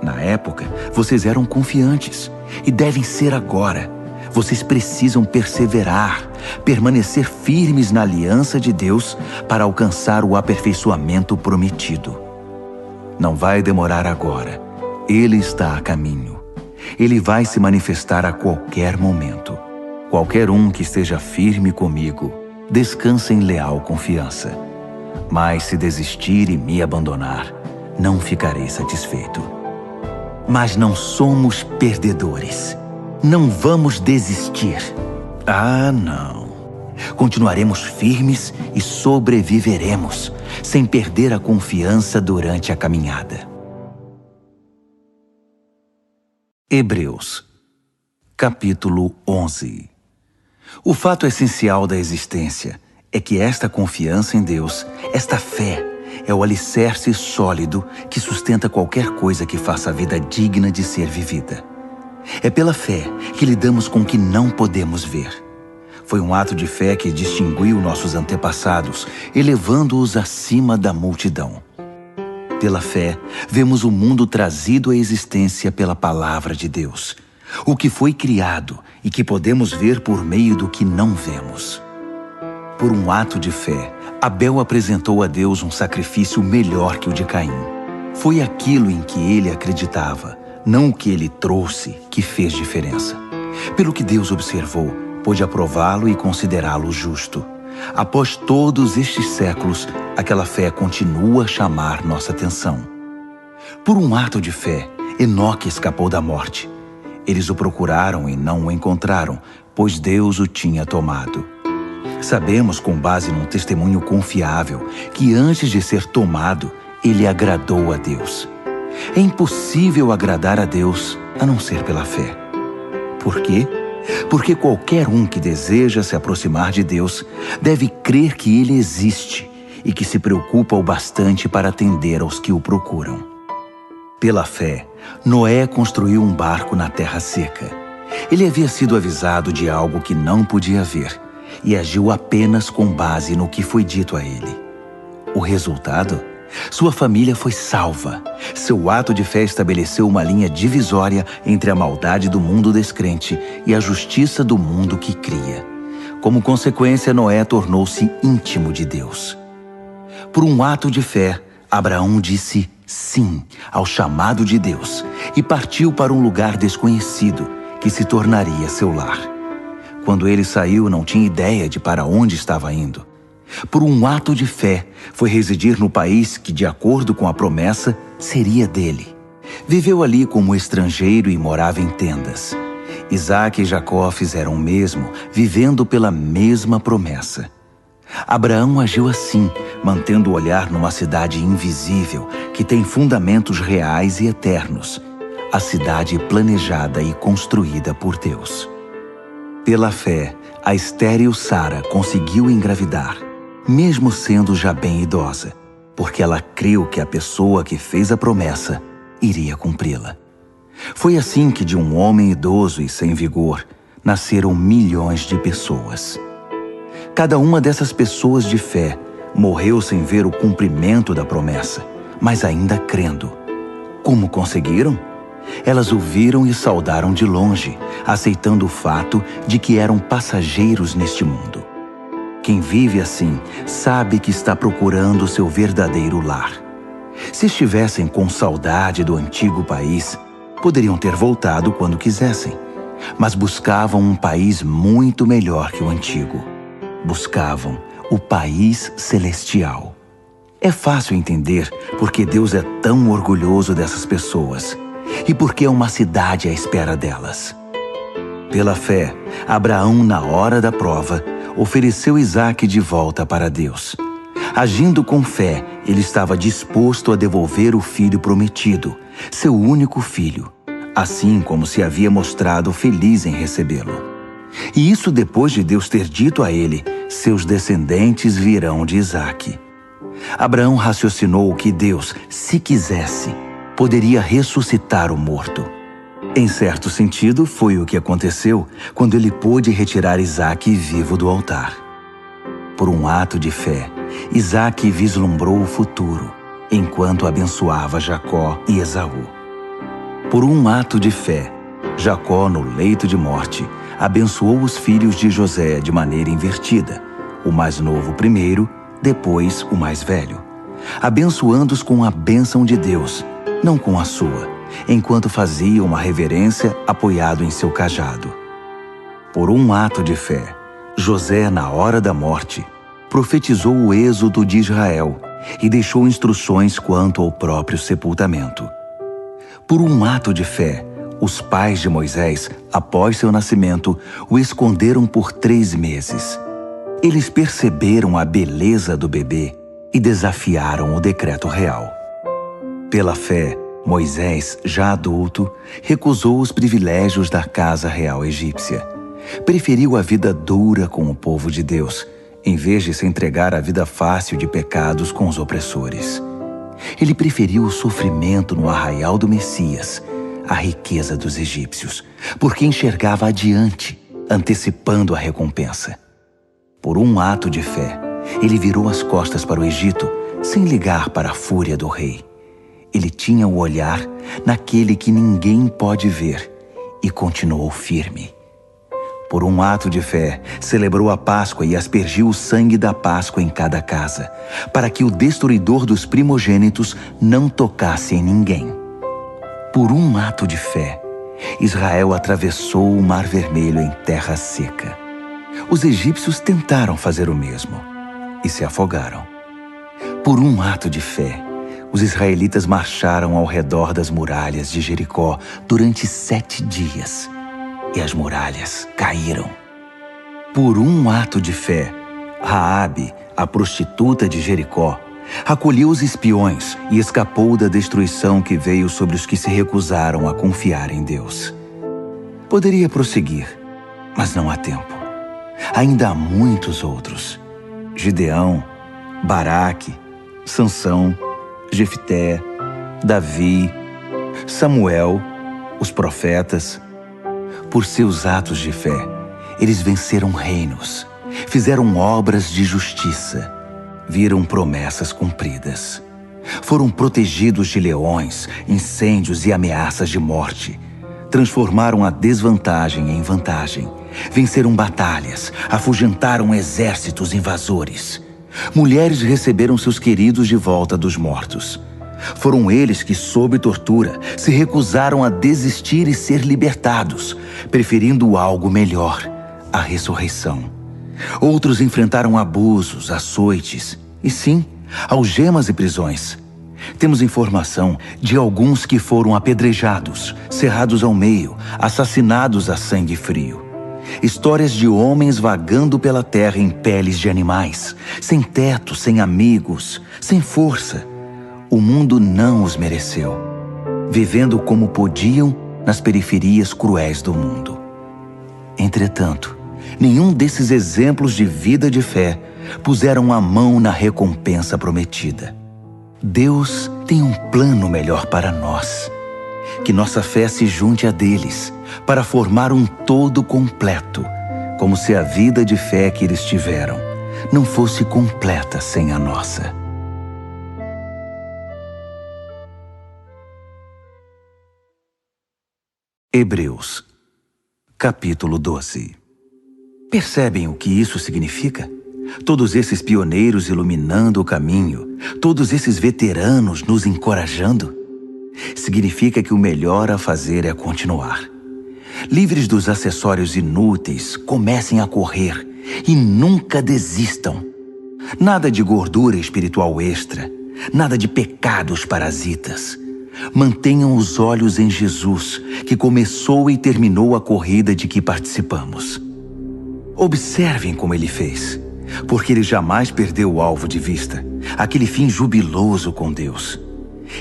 Na época, vocês eram confiantes e devem ser agora. Vocês precisam perseverar, permanecer firmes na aliança de Deus para alcançar o aperfeiçoamento prometido. Não vai demorar agora. Ele está a caminho. Ele vai se manifestar a qualquer momento. Qualquer um que esteja firme comigo, descansa em leal confiança. Mas se desistir e me abandonar, não ficarei satisfeito. Mas não somos perdedores. Não vamos desistir. Ah, não. Continuaremos firmes e sobreviveremos, sem perder a confiança durante a caminhada. Hebreus, capítulo 11. O fato essencial da existência é que esta confiança em Deus, esta fé, é o alicerce sólido que sustenta qualquer coisa que faça a vida digna de ser vivida. É pela fé que lidamos com o que não podemos ver. Foi um ato de fé que distinguiu nossos antepassados, elevando-os acima da multidão. Pela fé, vemos o mundo trazido à existência pela palavra de Deus, o que foi criado e que podemos ver por meio do que não vemos. Por um ato de fé, Abel apresentou a Deus um sacrifício melhor que o de Caim. Foi aquilo em que ele acreditava, não o que ele trouxe, que fez diferença. Pelo que Deus observou, pôde aprová-lo e considerá-lo justo. Após todos estes séculos, aquela fé continua a chamar nossa atenção. Por um ato de fé, Enoque escapou da morte. Eles o procuraram e não o encontraram, pois Deus o tinha tomado. Sabemos, com base num testemunho confiável, que antes de ser tomado, ele agradou a Deus. É impossível agradar a Deus a não ser pela fé. Por quê? Porque qualquer um que deseja se aproximar de Deus deve crer que Ele existe e que se preocupa o bastante para atender aos que o procuram. Pela fé, Noé construiu um barco na terra seca. Ele havia sido avisado de algo que não podia ver e agiu apenas com base no que foi dito a ele. O resultado? Sua família foi salva. Seu ato de fé estabeleceu uma linha divisória entre a maldade do mundo descrente e a justiça do mundo que cria. Como consequência, Noé tornou-se íntimo de Deus. Por um ato de fé, Abraão disse sim ao chamado de Deus e partiu para um lugar desconhecido, que se tornaria seu lar. Quando ele saiu, não tinha ideia de para onde estava indo. Por um ato de fé, foi residir no país que, de acordo com a promessa, seria dele. Viveu ali como estrangeiro e morava em tendas. Isaac e Jacó fizeram o mesmo, vivendo pela mesma promessa. Abraão agiu assim, mantendo o olhar numa cidade invisível, que tem fundamentos reais e eternos, a cidade planejada e construída por Deus. Pela fé, a estéril Sara conseguiu engravidar, mesmo sendo já bem idosa, porque ela creu que a pessoa que fez a promessa iria cumpri-la. Foi assim que de um homem idoso e sem vigor, nasceram milhões de pessoas. Cada uma dessas pessoas de fé morreu sem ver o cumprimento da promessa, mas ainda crendo. Como conseguiram? Elas o viram e saudaram de longe, aceitando o fato de que eram passageiros neste mundo. Quem vive assim sabe que está procurando seu verdadeiro lar. Se estivessem com saudade do antigo país, poderiam ter voltado quando quisessem, mas buscavam um país muito melhor que o antigo. Buscavam o país celestial. É fácil entender porque Deus é tão orgulhoso dessas pessoas e porque é uma cidade à espera delas. Pela fé, Abraão, na hora da prova, ofereceu Isaque de volta para Deus. Agindo com fé, ele estava disposto a devolver o filho prometido, seu único filho, assim como se havia mostrado feliz em recebê-lo. E isso depois de Deus ter dito a ele: seus descendentes virão de Isaque. Abraão raciocinou que Deus, se quisesse, poderia ressuscitar o morto. Em certo sentido, foi o que aconteceu quando ele pôde retirar Isaque vivo do altar. por um ato de fé, Isaque vislumbrou o futuro, enquanto abençoava Jacó e Esaú. Por um ato de fé, Jacó, no leito de morte, abençoou os filhos de José de maneira invertida, o mais novo primeiro, depois o mais velho, abençoando-os com a bênção de Deus, não com a sua, enquanto fazia uma reverência apoiado em seu cajado. Por um ato de fé, José, na hora da morte, profetizou o êxodo de Israel e deixou instruções quanto ao próprio sepultamento. Por um ato de fé, os pais de Moisés, após seu nascimento, o esconderam por 3 meses. Eles perceberam a beleza do bebê e desafiaram o decreto real. Pela fé, Moisés, já adulto, recusou os privilégios da casa real egípcia. Preferiu a vida dura com o povo de Deus, em vez de se entregar à vida fácil de pecados com os opressores. Ele preferiu o sofrimento no arraial do Messias, a riqueza dos egípcios, porque enxergava adiante, antecipando a recompensa. Por um ato de fé, ele virou as costas para o Egito, sem ligar para a fúria do rei. Ele tinha o olhar naquele que ninguém pode ver e continuou firme. Por um ato de fé, celebrou a Páscoa e aspergiu o sangue da Páscoa em cada casa, para que o destruidor dos primogênitos não tocasse em ninguém. Por um ato de fé, Israel atravessou o Mar Vermelho em terra seca. Os egípcios tentaram fazer o mesmo e se afogaram. Por um ato de fé, os israelitas marcharam ao redor das muralhas de Jericó durante 7 dias. E as muralhas caíram. Por um ato de fé, Raabe, a prostituta de Jericó, acolheu os espiões e escapou da destruição que veio sobre os que se recusaram a confiar em Deus. Poderia prosseguir, mas não há tempo. Ainda há muitos outros: Gideão, Baraque, Sansão, Jefté, Davi, Samuel, os profetas. Por seus atos de fé, eles venceram reinos, fizeram obras de justiça, viram promessas cumpridas. Foram protegidos de leões, incêndios e ameaças de morte. Transformaram a desvantagem em vantagem. Venceram batalhas, afugentaram exércitos invasores. Mulheres receberam seus queridos de volta dos mortos. Foram eles que, sob tortura, se recusaram a desistir e ser libertados, preferindo algo melhor, a ressurreição. Outros enfrentaram abusos, açoites e, sim, algemas e prisões. Temos informação de alguns que foram apedrejados, cerrados ao meio, assassinados a sangue frio. Histórias de homens vagando pela terra em peles de animais, sem teto, sem amigos, sem força. O mundo não os mereceu, vivendo como podiam nas periferias cruéis do mundo. Entretanto, nenhum desses exemplos de vida de fé puseram a mão na recompensa prometida. Deus tem um plano melhor para nós. Que nossa fé se junte a deles para formar um todo completo, como se a vida de fé que eles tiveram não fosse completa sem a nossa. Hebreus, capítulo 12. Percebem o que isso significa? Todos esses pioneiros iluminando o caminho, todos esses veteranos nos encorajando? Significa que o melhor a fazer é continuar. Livres dos acessórios inúteis, comecem a correr e nunca desistam. Nada de gordura espiritual extra, nada de pecados parasitas. Mantenham os olhos em Jesus, que começou e terminou a corrida de que participamos. Observem como ele fez, porque ele jamais perdeu o alvo de vista, aquele fim jubiloso com Deus.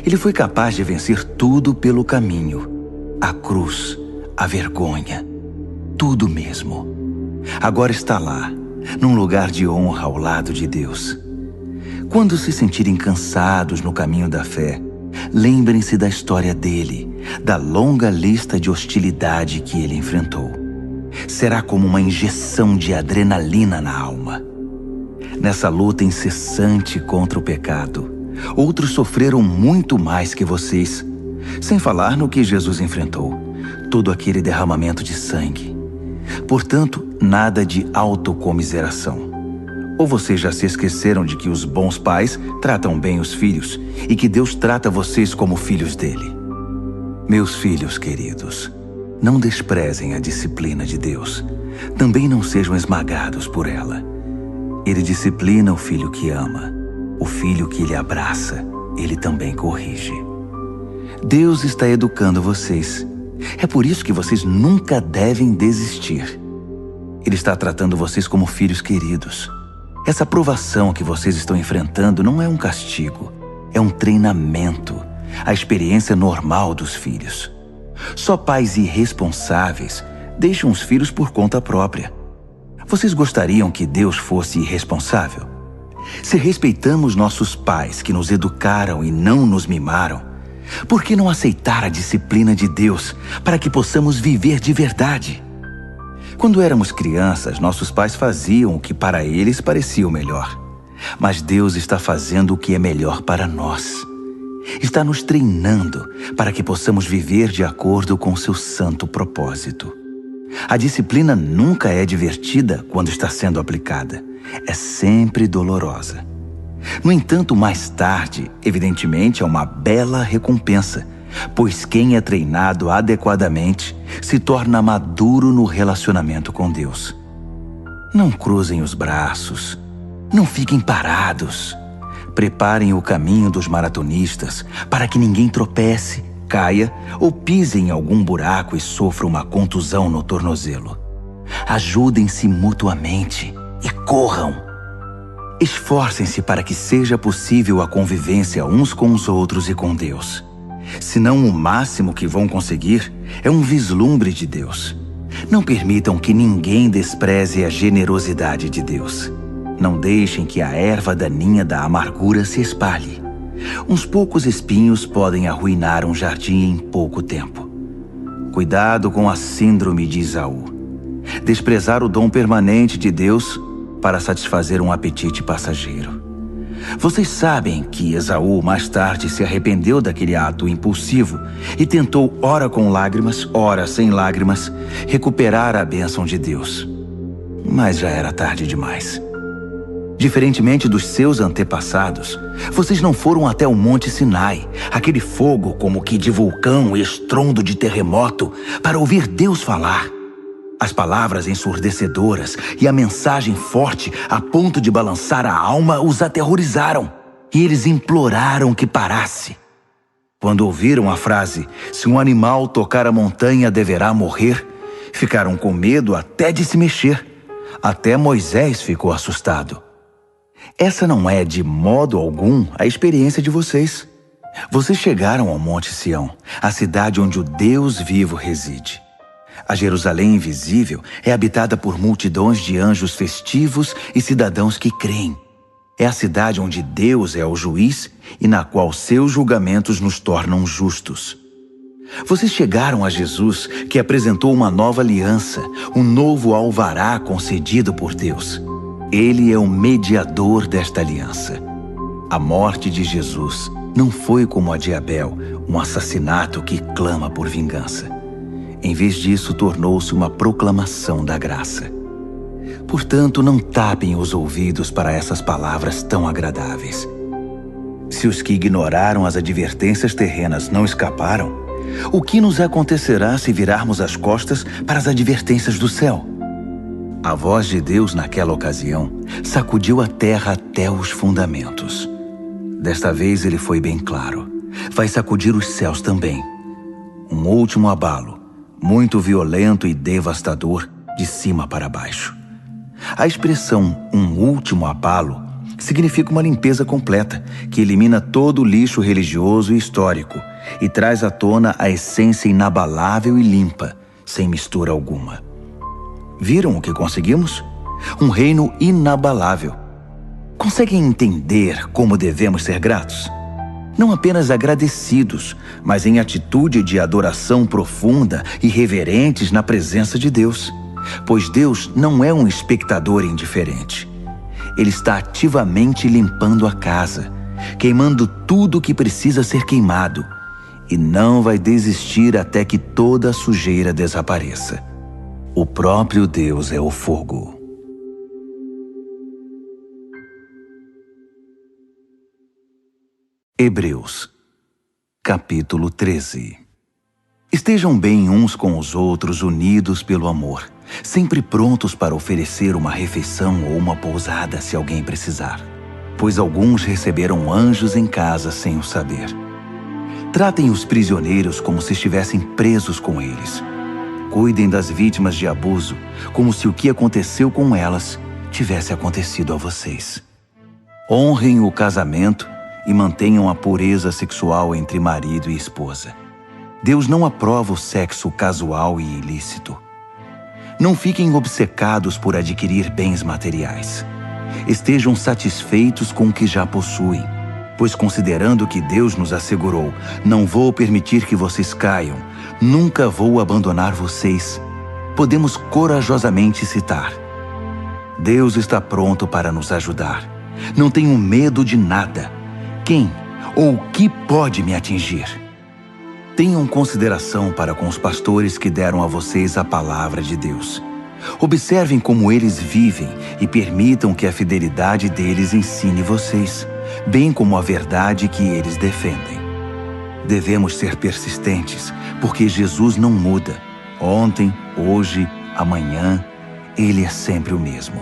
Ele foi capaz de vencer tudo pelo caminho, a cruz, a vergonha, tudo mesmo. Agora está lá, num lugar de honra ao lado de Deus. Quando se sentirem cansados no caminho da fé, lembrem-se da história dele, da longa lista de hostilidade que ele enfrentou. Será como uma injeção de adrenalina na alma. nessa luta incessante contra o pecado. Outros sofreram muito mais que vocês, sem falar no que Jesus enfrentou, todo aquele derramamento de sangue. Portanto, nada de autocomiseração. Ou vocês já se esqueceram de que os bons pais tratam bem os filhos e que Deus trata vocês como filhos dele? Meus filhos queridos, não desprezem a disciplina de Deus. Também não sejam esmagados por ela. Ele disciplina o filho que ama. O filho que ele abraça, ele também corrige. Deus está educando vocês. É por isso que vocês nunca devem desistir. Ele está tratando vocês como filhos queridos. Essa provação que vocês estão enfrentando não é um castigo, é um treinamento, a experiência normal dos filhos. Só pais irresponsáveis deixam os filhos por conta própria. Vocês gostariam que Deus fosse irresponsável? Se respeitamos nossos pais que nos educaram e não nos mimaram, por que não aceitar a disciplina de Deus para que possamos viver de verdade? Quando éramos crianças, nossos pais faziam o que para eles parecia o melhor. Mas Deus está fazendo o que é melhor para nós. Está nos treinando para que possamos viver de acordo com seu santo propósito. A disciplina nunca é divertida quando está sendo aplicada. É sempre dolorosa. No entanto, mais tarde, evidentemente, é uma bela recompensa, pois quem é treinado adequadamente se torna maduro no relacionamento com Deus. Não cruzem os braços, não fiquem parados. Preparem o caminho dos maratonistas para que ninguém tropece, caia ou pise em algum buraco e sofra uma contusão no tornozelo. Ajudem-se mutuamente e corram. Esforcem-se para que seja possível a convivência uns com os outros e com Deus. Senão o máximo que vão conseguir é um vislumbre de Deus. Não permitam que ninguém despreze a generosidade de Deus. Não deixem que a erva daninha da amargura se espalhe. Uns poucos espinhos podem arruinar um jardim em pouco tempo. Cuidado com a síndrome de Esaú. Desprezar o dom permanente de Deus para satisfazer um apetite passageiro. Vocês sabem que Esaú mais tarde se arrependeu daquele ato impulsivo e tentou, ora com lágrimas, ora sem lágrimas, recuperar a bênção de Deus. Mas já era tarde demais. Diferentemente dos seus antepassados, vocês não foram até o Monte Sinai, aquele fogo como que de vulcão e estrondo de terremoto, para ouvir Deus falar. As palavras ensurdecedoras e a mensagem forte a ponto de balançar a alma os aterrorizaram, e eles imploraram que parasse. Quando ouviram a frase, se um animal tocar a montanha deverá morrer, ficaram com medo até de se mexer. Até Moisés ficou assustado. Essa não é de modo algum a experiência de vocês. Vocês chegaram ao Monte Sião, a cidade onde o Deus vivo reside. A Jerusalém invisível é habitada por multidões de anjos festivos e cidadãos que creem. É a cidade onde Deus é o juiz e na qual seus julgamentos nos tornam justos. Vocês chegaram a Jesus, que apresentou uma nova aliança, um novo alvará concedido por Deus. Ele é o mediador desta aliança. A morte de Jesus não foi como a de Abel, um assassinato que clama por vingança. Em vez disso, tornou-se uma proclamação da graça. Portanto, não tapem os ouvidos para essas palavras tão agradáveis. Se os que ignoraram as advertências terrenas não escaparam, o que nos acontecerá se virarmos as costas para as advertências do céu? A voz de Deus naquela ocasião sacudiu a terra até os fundamentos. Desta vez ele foi bem claro. Vai sacudir os céus também. Um último abalo, muito violento e devastador, de cima para baixo. A expressão "um último abalo" significa uma limpeza completa, que elimina todo o lixo religioso e histórico e traz à tona a essência inabalável e limpa, sem mistura alguma. Viram o que conseguimos? Um reino inabalável. Conseguem entender como devemos ser gratos? Não apenas agradecidos, mas em atitude de adoração profunda e reverentes na presença de Deus. Pois Deus não é um espectador indiferente. Ele está ativamente limpando a casa, queimando tudo o que precisa ser queimado, e não vai desistir até que toda a sujeira desapareça. O próprio Deus é o fogo. Hebreus, capítulo 13. Estejam bem uns com os outros, unidos pelo amor, sempre prontos para oferecer uma refeição ou uma pousada se alguém precisar, pois alguns receberam anjos em casa sem o saber. Tratem os prisioneiros como se estivessem presos com eles. Cuidem das vítimas de abuso como se o que aconteceu com elas tivesse acontecido a vocês. Honrem o casamento e mantenham a pureza sexual entre marido e esposa. Deus não aprova o sexo casual e ilícito. Não fiquem obcecados por adquirir bens materiais. Estejam satisfeitos com o que já possuem, pois considerando que Deus nos assegurou, não vou permitir que vocês caiam, nunca vou abandonar vocês, podemos corajosamente citar: Deus está pronto para nos ajudar. Não tenho medo de nada. Quem ou o que pode me atingir? Tenham consideração para com os pastores que deram a vocês a palavra de Deus. Observem como eles vivem e permitam que a fidelidade deles ensine vocês, bem como a verdade que eles defendem. Devemos ser persistentes, porque Jesus não muda. Ontem, hoje, amanhã, Ele é sempre o mesmo.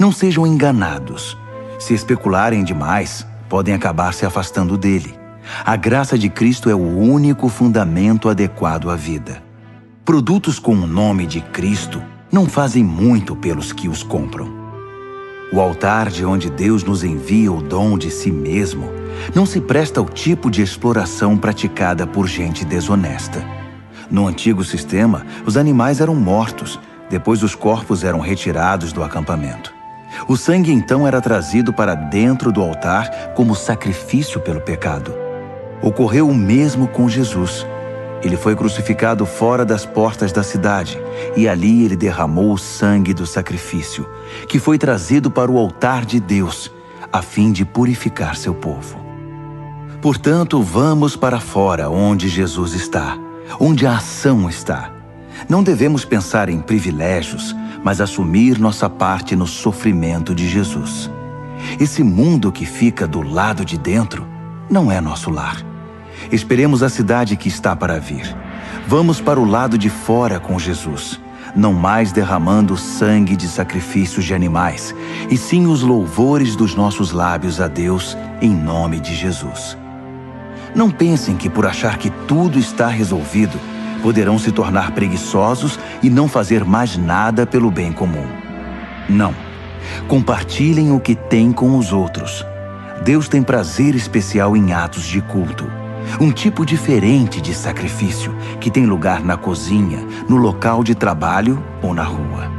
Não sejam enganados. Se especularem demais, podem acabar se afastando dele. A graça de Cristo é o único fundamento adequado à vida. Produtos com o nome de Cristo não fazem muito pelos que os compram. O altar de onde Deus nos envia o dom de si mesmo não se presta ao tipo de exploração praticada por gente desonesta. No antigo sistema, os animais eram mortos, depois os corpos eram retirados do acampamento. O sangue então era trazido para dentro do altar como sacrifício pelo pecado. Ocorreu o mesmo com Jesus. Ele foi crucificado fora das portas da cidade, e ali ele derramou o sangue do sacrifício, que foi trazido para o altar de Deus, a fim de purificar seu povo. Portanto, vamos para fora onde Jesus está, onde a ação está. Não devemos pensar em privilégios, mas assumir nossa parte no sofrimento de Jesus. Esse mundo que fica do lado de dentro não é nosso lar. Esperemos a cidade que está para vir. Vamos para o lado de fora com Jesus, não mais derramando sangue de sacrifícios de animais, e sim os louvores dos nossos lábios a Deus em nome de Jesus. Não pensem que por achar que tudo está resolvido, poderão se tornar preguiçosos e não fazer mais nada pelo bem comum. Não. Compartilhem o que têm com os outros. Deus tem prazer especial em atos de culto. Um tipo diferente de sacrifício que tem lugar na cozinha, no local de trabalho ou na rua.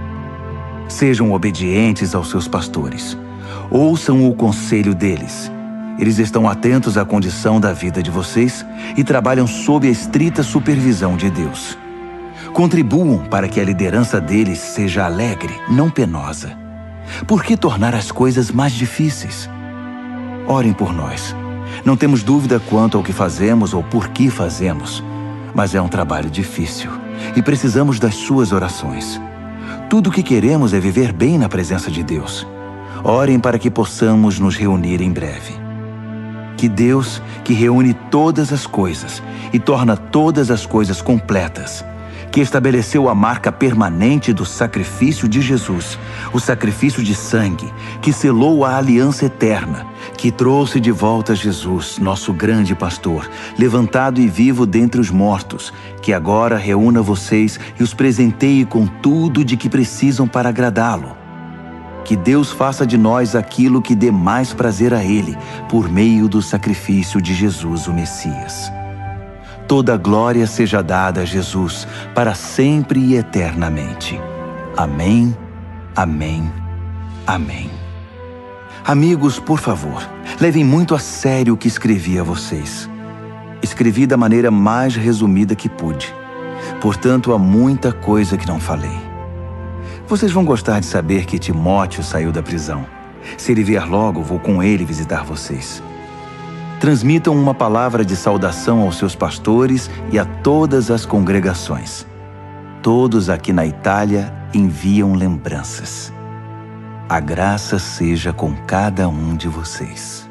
Sejam obedientes aos seus pastores. Ouçam o conselho deles. Eles estão atentos à condição da vida de vocês e trabalham sob a estrita supervisão de Deus. Contribuam para que a liderança deles seja alegre, não penosa. Por que tornar as coisas mais difíceis? Orem por nós. Não temos dúvida quanto ao que fazemos ou por que fazemos, mas é um trabalho difícil e precisamos das suas orações. Tudo o que queremos é viver bem na presença de Deus. Orem para que possamos nos reunir em breve. Que Deus, que reúne todas as coisas e torna todas as coisas completas, que estabeleceu a marca permanente do sacrifício de Jesus, o sacrifício de sangue, que selou a aliança eterna, que trouxe de volta Jesus, nosso grande pastor, levantado e vivo dentre os mortos, que agora reúna vocês e os presenteie com tudo de que precisam para agradá-lo. Que Deus faça de nós aquilo que dê mais prazer a Ele, por meio do sacrifício de Jesus, o Messias. Toda glória seja dada a Jesus, para sempre e eternamente. Amém, amém, amém. Amigos, por favor, levem muito a sério o que escrevi a vocês. Escrevi da maneira mais resumida que pude. Portanto, há muita coisa que não falei. Vocês vão gostar de saber que Timóteo saiu da prisão. Se ele vier logo, vou com ele visitar vocês. Transmitam uma palavra de saudação aos seus pastores e a todas as congregações. Todos aqui na Itália enviam lembranças. A graça seja com cada um de vocês.